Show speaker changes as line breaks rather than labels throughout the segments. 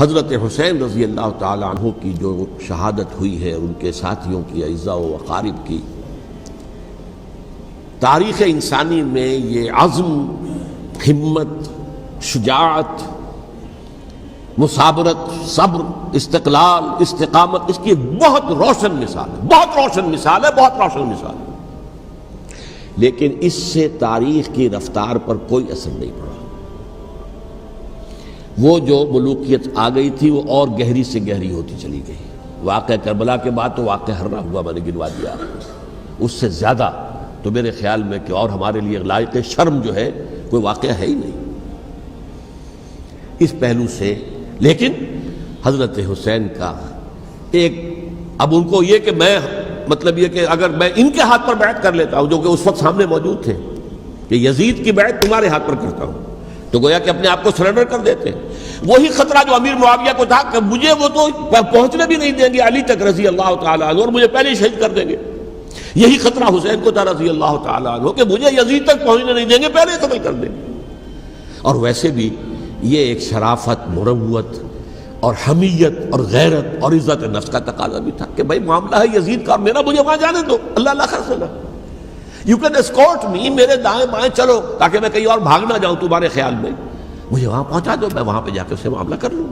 حضرت حسین رضی اللہ تعالی عنہ کی جو شہادت ہوئی ہے، ان کے ساتھیوں کی، اعزاء و اقارب کی، تاریخ انسانی میں یہ عزم، ہمت، شجاعت، مثابرت، صبر، استقلال، استقامت، اس کی بہت روشن مثال ہے، بہت روشن مثال ہے، بہت روشن مثال ہے۔ لیکن اس سے تاریخ کی رفتار پر کوئی اثر نہیں پڑا۔ وہ جو ملوکیت آ گئی تھی وہ اور گہری سے گہری ہوتی چلی گئی۔ واقعہ کربلا کے بعد تو واقعہ ہررا ہوا میں نے گنوا دیا، اس سے زیادہ تو میرے خیال میں کہ اور ہمارے لیے لائق شرم جو ہے کوئی واقعہ ہے ہی نہیں اس پہلو سے۔ لیکن حضرت حسین کا ایک، اب ان کو یہ کہ میں مطلب یہ کہ اگر میں ان کے ہاتھ پر بیعت کر لیتا ہوں، جو کہ اس وقت سامنے موجود تھے، کہ یزید کی بیعت تمہارے ہاتھ پر کرتا ہوں، تو گویا کہ اپنے آپ کو سرنڈر کر دیتے۔ وہی خطرہ جو امیر معاویہ کو تھا کہ مجھے وہ تو پہنچنے بھی نہیں دیں گے علی تک رضی اللہ تعالیٰ عنہ، اور مجھے پہلے ہی شہید کر دیں گے۔ یہی خطرہ حسین کو تھا رضی اللہ تعالیٰ عنہ کہ مجھے یزید تک پہنچنے نہیں دیں گے، پہلے ہی قتل کر دیں گے۔ اور ویسے بھی یہ ایک شرافت، مروت اور حمیت اور غیرت اور عزت نفس کا تقاضا بھی تھا کہ بھائی معاملہ ہے یزید کا، میرا مجھے وہاں جانے دو، اللہ اللہ خرسنا، یو کین اسکورٹ می، میرے دائیں بائیں چلو تاکہ میں کہیں اور بھاگ نہ جاؤں تمہارے خیال میں، مجھے وہاں پہنچا دو، میں وہاں پہ جا کے اسے معاملہ کر لوں۔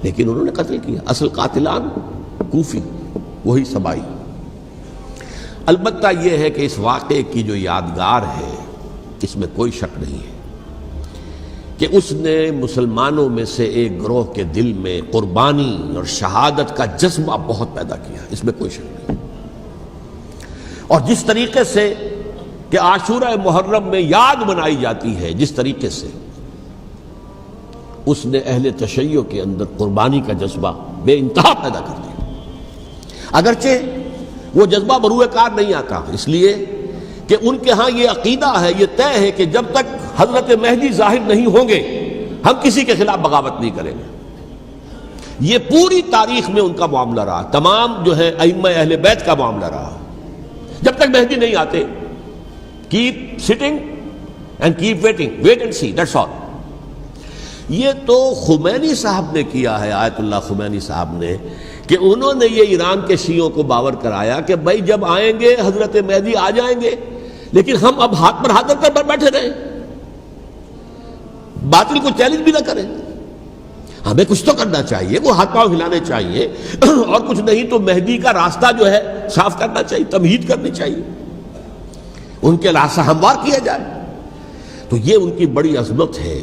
لیکن انہوں نے قتل کیا، اصل قاتلان کوفی، وہی سبائی۔ البتہ یہ ہے کہ اس واقعے کی جو یادگار ہے، اس میں کوئی شک نہیں ہے کہ اس نے مسلمانوں میں سے ایک گروہ کے دل میں قربانی اور شہادت کا جذبہ بہت پیدا کیا، اس میں کوئی شک نہیں۔ اور جس طریقے سے کہ عاشورہ محرم میں یاد منائی جاتی ہے، جس طریقے سے اس نے اہل تشیع کے اندر قربانی کا جذبہ بے انتہا پیدا کر دیا۔ اگرچہ وہ جذبہ بروئے کار نہیں آتا، اس لیے کہ ان کے ہاں یہ عقیدہ ہے، یہ طے ہے کہ جب تک حضرت مہدی ظاہر نہیں ہوں گے ہم کسی کے خلاف بغاوت نہیں کریں گے۔ یہ پوری تاریخ میں ان کا معاملہ رہا، تمام جو ہے ائمہ اہل بیت کا معاملہ رہا۔ جب تک مہدی نہیں آتے، keep sitting and keep waiting, wait and see, that's all. یہ تو خمینی صاحب نے کیا ہے، آیت اللہ خمینی صاحب نے، کہ انہوں نے یہ ایران کے شیعوں کو باور کرایا کہ بھائی جب آئیں گے حضرت مہدی آ جائیں گے، لیکن ہم اب ہاتھ پر ہاتھ رکھ کر بیٹھے رہیں، باطل کو چیلنج بھی نہ کریں، ہمیں کچھ تو کرنا چاہیے، وہ ہاتھ پاؤں ہلانے چاہیے، اور کچھ نہیں تو مہدی کا راستہ جو ہے صاف کرنا چاہیے، تمہید کرنی چاہیے، ان کے راستہ ہموار کیا جائے۔ تو یہ ان کی بڑی عظمت ہے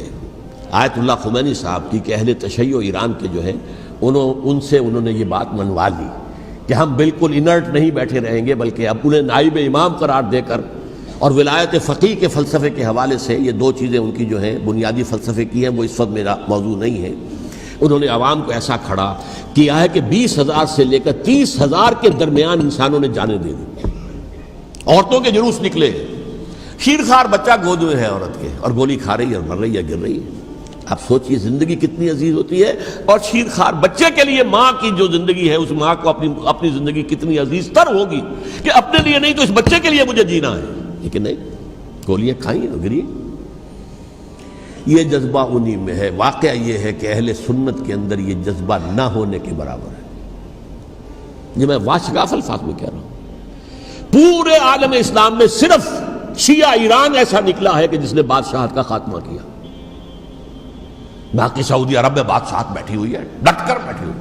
آیت اللہ خمینی صاحب کی کہ اہل تشیع ایران کے جو ہے ان سے انہوں نے یہ بات منوا لی کہ ہم بالکل انرٹ نہیں بیٹھے رہیں گے، بلکہ اب انہیں نائب امام قرار دے کر اور ولایت فقیہ کے فلسفے کے حوالے سے، یہ دو چیزیں ان کی جو ہیں بنیادی فلسفے کی ہیں، وہ اس وقت میرا موضوع نہیں ہے، انہوں نے عوام کو ایسا کھڑا کیا ہے کہ 20,000 سے لے کر 30,000 کے درمیان انسانوں نے جانیں دے دی، عورتوں کے جلوس نکلے، شیرخوار بچہ گود میں ہے عورت کے، اور گولی کھا رہی ہے اور مر رہی ہے، گر رہی ہے۔ آپ سوچئے زندگی کتنی عزیز ہوتی ہے، اور شیرخوار بچے کے لیے ماں کی جو زندگی ہے، اس ماں کو اپنی زندگی کتنی عزیز تر ہوگی کہ اپنے لیے نہیں تو اس بچے کے لیے مجھے جینا ہے، لیکن نہیں، گولیاں کھائیں اور گری۔ یہ جذبہ انہی میں ہے۔ واقعہ یہ ہے کہ اہل سنت کے اندر یہ جذبہ نہ ہونے کے برابر ہے۔ یہ میں واشگاف الفاظ میں کہہ رہا ہوں، پورے عالم اسلام میں صرف شیعہ ایران ایسا نکلا ہے کہ جس نے بادشاہت کا خاتمہ کیا، باقی سعودی عرب میں بادشاہت بیٹھی ہوئی ہے، ڈٹ کر بیٹھی ہوئی،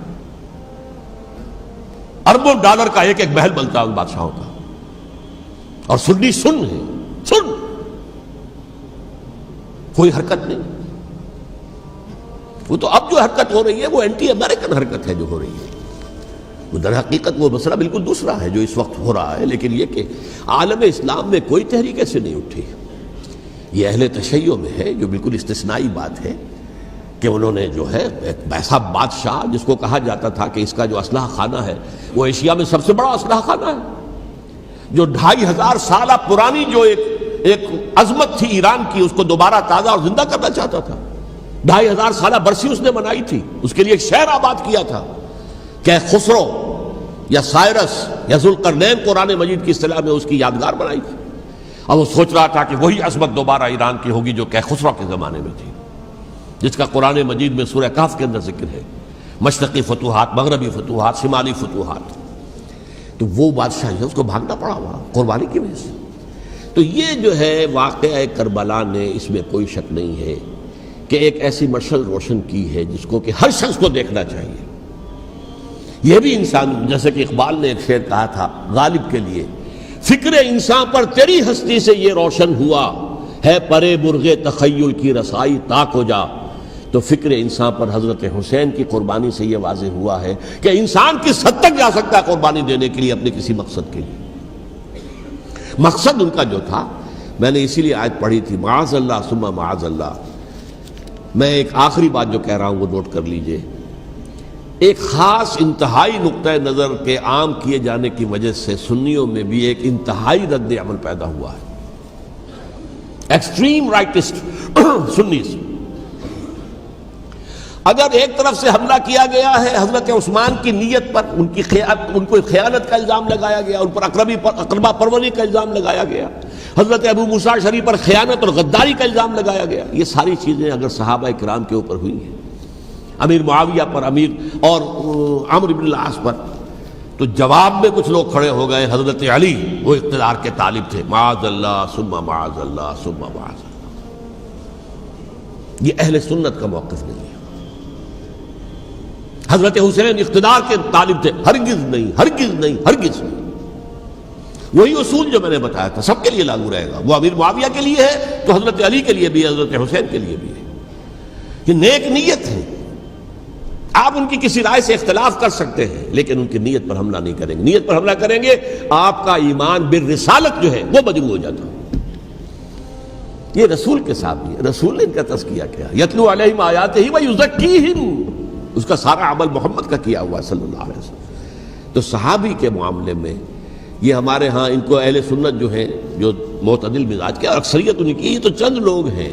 اربوں ڈالر کا ایک ایک محل بنتا ہے ان بادشاہوں کا، اور سنی سن ہے، سن، کوئی حرکت نہیں۔ وہ تو اب جو حرکت ہو رہی ہے وہ اینٹی امریکن حرکت ہے جو ہو رہی ہے، وہ در حقیقت وہ مسئلہ بالکل دوسرا ہے جو اس وقت ہو رہا ہے، لیکن یہ کہ عالم اسلام میں کوئی تحریک ایسے نہیں اٹھی۔ یہ اہل تشیع میں ہے جو بالکل استثنائی بات ہے کہ انہوں نے جو ہے ایک ایسا بادشاہ جس کو کہا جاتا تھا کہ اس کا جو اسلحہ خانہ ہے وہ ایشیا میں سب سے بڑا اسلحہ خانہ ہے، جو 2500 سالہ پرانی جو ایک عظمت تھی ایران کی، اس کو دوبارہ تازہ اور زندہ کرنا چاہتا تھا۔ 2500 سالہ برسی اس نے منائی تھی، اس کے لیے ایک شہر آباد کیا تھا کہ خسرو یا سائرس یا ذوالقرنین قرآن مجید کی اصطلاح میں اس کی یادگار بنائی تھی، اور وہ سوچ رہا تھا کہ وہی عظمت دوبارہ ایران کی ہوگی جو کہ خسرو کے زمانے میں تھی، جس کا قرآن مجید میں سورہ کہف کے اندر ذکر ہے، مشرقی فتوحات، مغربی فتوحات، شمالی فتوحات، تو وہ بادشاہ ہے اس کو بھاگنا پڑا وہاں قربانی کی وجہ سے۔ تو یہ جو ہے واقعہ کربلا نے، اس میں کوئی شک نہیں ہے کہ ایک ایسی مشعل روشن کی ہے جس کو کہ ہر شخص کو دیکھنا چاہیے۔ یہ بھی انسان، جیسے کہ اقبال نے ایک شعر کہا تھا غالب کے لیے، فکر انسان پر تیری ہستی سے یہ روشن ہوا ہے، پرے برغ تخیل کی رسائی تاک ہو جا۔ تو فکر انسان پر حضرت حسین کی قربانی سے یہ واضح ہوا ہے کہ انسان کس حد تک جا سکتا ہے قربانی دینے کے لیے اپنے کسی مقصد کے لیے۔ مقصد ان کا جو تھا، میں نے اسی لیے آیت پڑھی تھی، معاذ اللہ ثم معاذ اللہ۔ میں ایک آخری بات جو کہہ رہا ہوں وہ نوٹ کر لیجئے، ایک خاص انتہائی نقطۂ نظر کے عام کیے جانے کی وجہ سے سنیوں میں بھی ایک انتہائی رد عمل پیدا ہوا ہے۔ ایکسٹریم رائٹسٹ سنیز، اگر ایک طرف سے حملہ کیا گیا ہے حضرت عثمان کی نیت پر، ان کو خیانت کا الزام لگایا گیا، ان پر اقربا پروری کا الزام لگایا گیا، حضرت ابو موسیٰ شریف پر خیانت اور غداری کا الزام لگایا گیا، یہ ساری چیزیں اگر صحابہ کرام کے اوپر ہوئی ہیں، امیر معاویہ پر، امیر اور عمرو بن العاص پر، تو جواب میں کچھ لوگ کھڑے ہو گئے، حضرت علی وہ اقتدار کے طالب تھے، معاذ اللہ ثم معاذ اللہ ثم معاذ اللہ۔ یہ اہل سنت کا موقف نہیں ہے۔ حضرت حسین اقتدار کے طالب تھے، ہرگز نہیں، ہرگز نہیں، ہرگز نہیں۔ وہی اصول جو میں نے بتایا تھا سب کے لیے لاگو رہے گا، وہ امیر معاویہ کے لیے ہے تو حضرت علی کے لیے بھی ہے، حضرت حسین کے لیے بھی ہے۔ یہ نیک نیت ہے، آپ ان کی کسی رائے سے اختلاف کر سکتے ہیں لیکن ان کی نیت پر حملہ نہیں کریں گے۔ نیت پر حملہ کریں گے آپ کا ایمان بالرسالت جو ہے وہ مجروح ہو جاتا ہے۔ یہ رسول کے ساتھ بھی ہے، رسول نے ان کا تزکیہ کیا، یتلو علیہم آیاتہ ویزکیہم، اس کا سارا عمل محمد کا کیا ہوا صلی اللہ علیہ وسلم۔ تو صحابی کے معاملے میں یہ ہمارے ہاں ان کو اہل سنت جو ہیں، جو معتدل مزاج کے، اکثریت ان کی، یہ تو چند لوگ ہیں،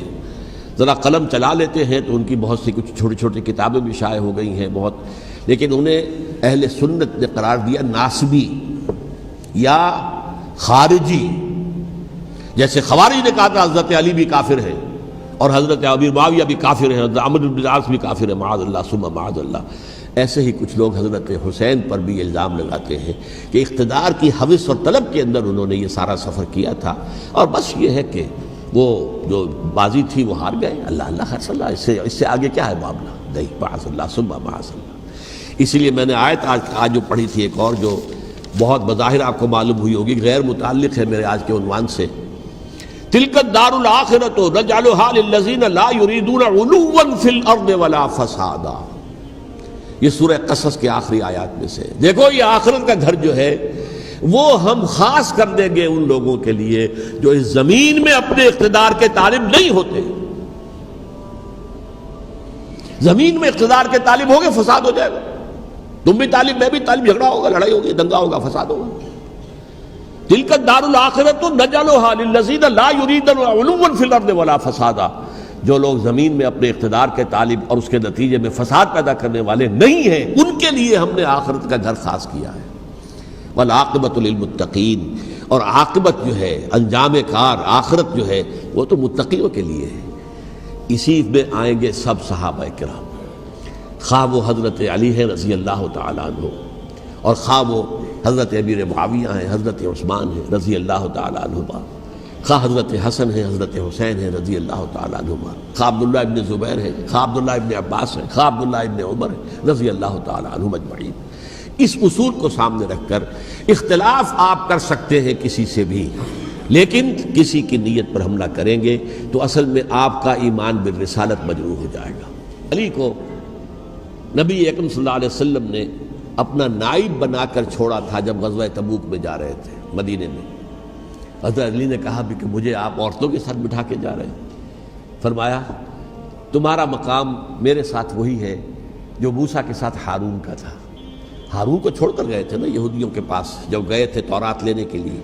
ذرا قلم چلا لیتے ہیں تو ان کی بہت سی کچھ چھوٹی چھوٹی کتابیں بھی شائع ہو گئی ہیں بہت، لیکن انہیں اہل سنت نے قرار دیا ناسبی یا خارجی۔ جیسے خوارج نے کہا تھا حضرت علی بھی کافر ہے اور حضرت امیر معاویہ بھی کافر ہے، حضرت عمرو بن العاص بھی کافر ہے، معاذ اللہ ثم معاذ اللہ۔ ایسے ہی کچھ لوگ حضرت حسین پر بھی الزام لگاتے ہیں کہ اقتدار کی ہوس اور طلب کے اندر انہوں نے یہ سارا سفر کیا تھا، اور بس یہ ہے کہ وہ جو بازی تھی وہ ہار گئے، اللہ اللہ خیر صلی اللہ، اس سے آگے کیا ہے معاملہ؟ نہیں، معاذ اللہ ثم معاذ اللہ۔ اسی لیے میں نے آیت آج جو پڑھی تھی ایک اور جو بہت بظاہر آپ کو معلوم ہوئی ہوگی، غیر متعلق ہے میرے آج کے عنوان سے، تلک الدار الآخرۃ نجعلھا للذین لا یریدون علوا فی الارض ولا فسادا۔ یہ سورہ قصص کے آخری آیات میں سے، دیکھو یہ آخرت کا گھر جو ہے وہ ہم خاص کر دیں گے ان لوگوں کے لیے جو اس زمین میں اپنے اقتدار کے طالب نہیں ہوتے۔ زمین میں اقتدار کے طالب ہوگے فساد ہو جائے گا، تم بھی طالب میں بھی طالب، جھگڑا ہوگا، لڑائی ہوگی، دنگا ہوگا، فساد ہوگا۔ تلک الدار الآخرۃ نجعلھا للذین لا یریدون علوا فی الارض ولا فسادا۔ جو لوگ زمین میں اپنے اقتدار کے طالب اور اس کے نتیجے میں فساد پیدا کرنے والے نہیں ہیں، ان کے لیے ہم نے آخرت کا گھر خاص کیا ہے۔ والعاقبۃ للمتقین، اور عاقبت جو ہے، انجام کار، آخرت جو ہے وہ تو متقیوں کے لیے ہے۔ اسی میں آئیں گے سب صحابہ کرام، خواہ وہ حضرت علی ہے رضی اللہ تعالیٰ عنہ، اور خواہ وہ حضرت امیر معاویہ ہیں، حضرت عثمان ہیں رضی اللہ تعالیٰ عنہما، خواہ حضرت حسن ہیں، حضرت حسین ہیں رضی اللہ تعالیٰ عنہما، خواہ عبداللہ ابن زبیر ہیں، خواہ عبداللہ ابن عباس ہیں، خواہ عبداللہ ابن عمر ہیں رضی اللہ تعالیٰ عنہم اجمعین۔ اس اصول کو سامنے رکھ کر اختلاف آپ کر سکتے ہیں کسی سے بھی، لیکن کسی کی نیت پر حملہ کریں گے تو اصل میں آپ کا ایمان بالرسالت مجروح ہو جائے گا۔ علی کو نبی اکرم صلی اللہ علیہ وسلم نے اپنا نائب بنا کر چھوڑا تھا جب غزوہ تبوک میں جا رہے تھے مدینے میں۔ حضرت علی نے کہا بھی کہ مجھے آپ عورتوں کے ساتھ بٹھا کے جا رہے ہیں۔ فرمایا تمہارا مقام میرے ساتھ وہی ہے جو موسیٰ کے ساتھ ہارون کا تھا۔ ہارون کو چھوڑ کر گئے تھے نا یہودیوں کے پاس جب گئے تھے تورات لینے کے لیے،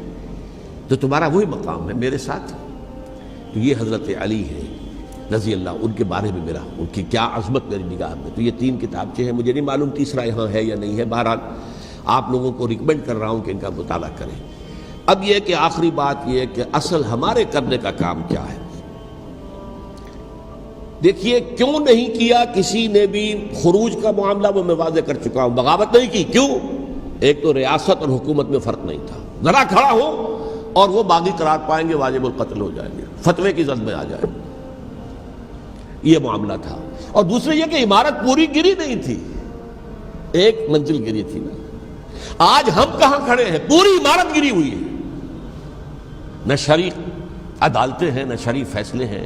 تو تمہارا وہی مقام ہے میرے ساتھ۔ تو یہ حضرت علی ہے رضی اللہ، ان کے بارے میں میرا، ان کی کیا عظمت میری نگاہ میں۔ تو یہ 3 کتابچے ہیں، مجھے نہیں معلوم تیسرا یہاں ہے یا نہیں ہے، بہرحال آپ لوگوں کو ریکمینڈ کر رہا ہوں کہ ان کا مطالعہ کریں۔ اب یہ کہ آخری بات یہ ہے کہ اصل ہمارے کرنے کا کام کیا ہے۔ دیکھیے کیوں نہیں کیا کسی نے بھی خروج کا معاملہ، وہ میں واضح کر چکا ہوں، بغاوت نہیں کی. کیوں؟ ایک تو ریاست اور حکومت میں فرق نہیں تھا. ذرا کھڑا ہو اور وہ باغی قرار پائیں گے، واجب القتل ہو جائیں گے، فتوے کی زد میں آ جائیں گے. یہ معاملہ تھا. اور دوسرے یہ کہ عمارت پوری گری نہیں تھی، ایک منزل گری تھی نا. آج ہم کہاں کھڑے ہیں؟ پوری عمارت گری ہوئی ہے. نہ شرعی عدالتیں ہیں، نہ شرعی فیصلے ہیں،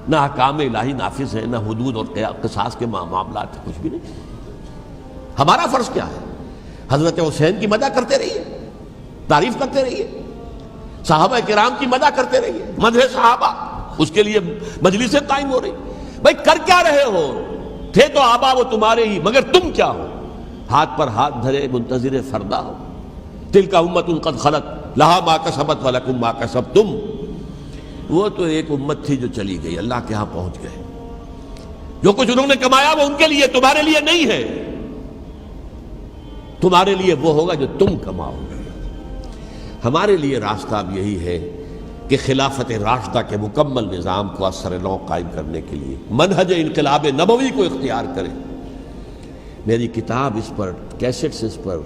نہ احکام الہی نافذ ہیں، نہ حدود اور قصاص کے معاملات، کچھ بھی نہیں. ہمارا فرض کیا ہے؟ حضرت حسین کی مدح کرتے رہیے، تعریف کرتے رہیے، صحابہ کرام کی مدح کرتے رہیے، مدح صحابہ، اس کے لیے مجلسیں قائم ہو رہی. بھائی کر کیا رہے ہو؟ تھے تو آبا وہ تمہارے ہی، مگر تم کیا ہو؟ ہاتھ پر ہاتھ دھرے منتظر فردا ہو. تلک امت قد خلت لہا ما کسبت ولکم ما کسبتم. وہ تو ایک امت تھی جو چلی گئی، اللہ کے ہاں پہنچ گئے. جو کچھ انہوں نے کمایا وہ ان کے لیے، تمہارے لیے نہیں ہے. تمہارے لیے وہ ہوگا جو تم کماؤ گے. ہمارے لیے راستہ اب یہی ہے کہ خلافت راشدہ کے مکمل نظام کو اثر نو قائم کرنے کے لیے منہج انقلاب نبوی کو اختیار کریں. میری کتاب اس پر، کیسٹس اس پر،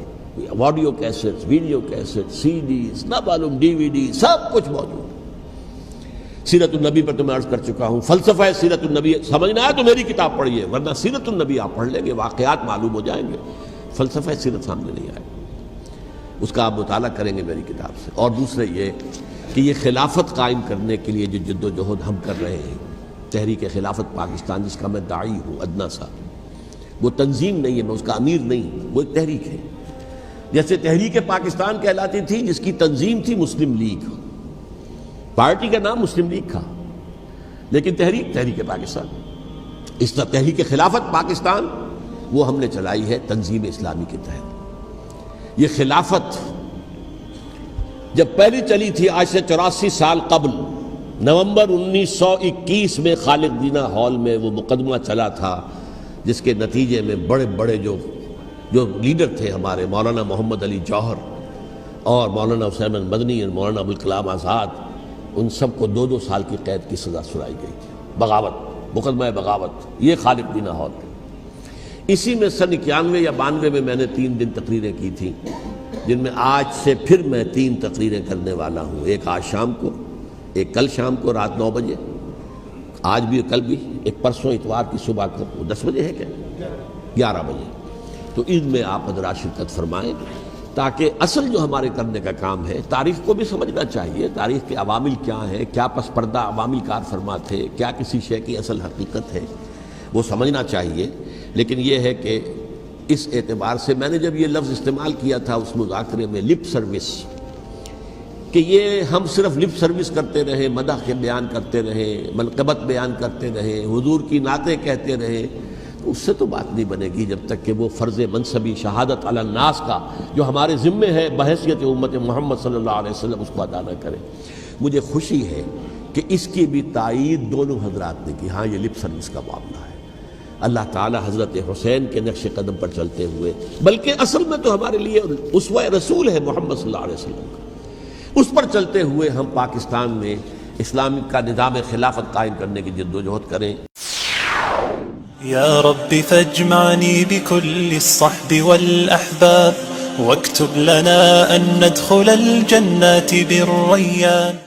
آڈیو کیسٹس، ویڈیو کیسٹ، سی ڈیز، نہ معلوم ڈی وی ڈی، سب کچھ موجود. سیرت النبی پر تو میں عرض کر چکا ہوں. فلسفہ سیرت النبی سمجھنا ہے تو میری کتاب پڑھیے، ورنہ سیرت النبی آپ پڑھ لیں گے، واقعات معلوم ہو جائیں گے، فلسفہ سیرت سامنے نہیں آئے. اس کا آپ مطالعہ کریں گے میری کتاب سے. اور دوسرے یہ کہ یہ خلافت قائم کرنے کے لیے جو جد و جہد ہم کر رہے ہیں، تحریک خلافت پاکستان جس کا میں داعی ہوں ادنا سا، وہ تنظیم نہیں ہے، میں اس کا امیر نہیں، وہ ایک تحریک ہے. جیسے تحریک پاکستان کہلاتی تھی، جس کی تنظیم تھی مسلم لیگ، پارٹی کا نام مسلم لیگ تھا، لیکن تحریک پاکستان. اس طرح تحریک خلافت پاکستان وہ ہم نے چلائی ہے تنظیم اسلامی کے تحت. یہ خلافت جب پہلی چلی تھی آج سے 84 سال قبل، نومبر 1921 میں خالق دینا ہال میں وہ مقدمہ چلا تھا، جس کے نتیجے میں بڑے بڑے جو لیڈر تھے ہمارے، مولانا محمد علی جوہر اور مولانا حسین مدنی اور مولانا ابوالکلام آزاد، ان سب کو 2 سال کی قید کی سزا سنائی گئی تھی. بغاوت، مقدمہ بغاوت، یہ خالق دینا ہال. اسی میں سن 91 یا 92 میں نے 3 دن تقریریں کی تھیں، جن میں آج سے پھر میں 3 تقریریں کرنے والا ہوں. ایک آج شام کو، ایک کل شام کو رات 9 بجے، آج بھی کل بھی، ایک پرسوں اتوار کی صبح کو 10 بجے ہے کیا 11 بجے. تو ان میں آپ حضرات شرکت فرمائیں، تاکہ اصل جو ہمارے کرنے کا کام ہے، تاریخ کو بھی سمجھنا چاہیے. تاریخ کے عوامل کیا ہیں، کیا پس پردہ عوامل کار فرما تھے، کیا کسی شے کی اصل حقیقت ہے، وہ سمجھنا چاہیے. لیکن یہ ہے کہ اس اعتبار سے میں نے جب یہ لفظ استعمال کیا تھا اس مذاکرے میں، لپ سروس، کہ یہ ہم صرف لپ سروس کرتے رہے، مدح کے بیان کرتے رہے، منقبت بیان کرتے رہے، حضور کی نعتیں کہتے رہے، تو اس سے تو بات نہیں بنے گی جب تک کہ وہ فرض منصبی شہادت علی الناس کا جو ہمارے ذمے ہے بحیثیت امت محمد صلی اللہ علیہ وسلم، اس کو ادا نہ کریں. مجھے خوشی ہے کہ اس کی بھی تائید دونوں حضرات نے کی. ہاں یہ لپ سروس کا معاملہ ہے. اللہ تعالی حضرت حسین کے نقش قدم پر چلتے ہوئے، بلکہ اصل میں تو ہمارے لیے اسوہ رسول ہے محمد صلی اللہ علیہ وسلم کا، اس پر چلتے ہوئے ہم پاکستان میں اسلام کا نظام خلافت قائم کرنے کی جد و جہد کریں.
یا رب فاجمعنی بكل الصحب والأحباب واكتب لنا أن ندخل الجنات بالريان.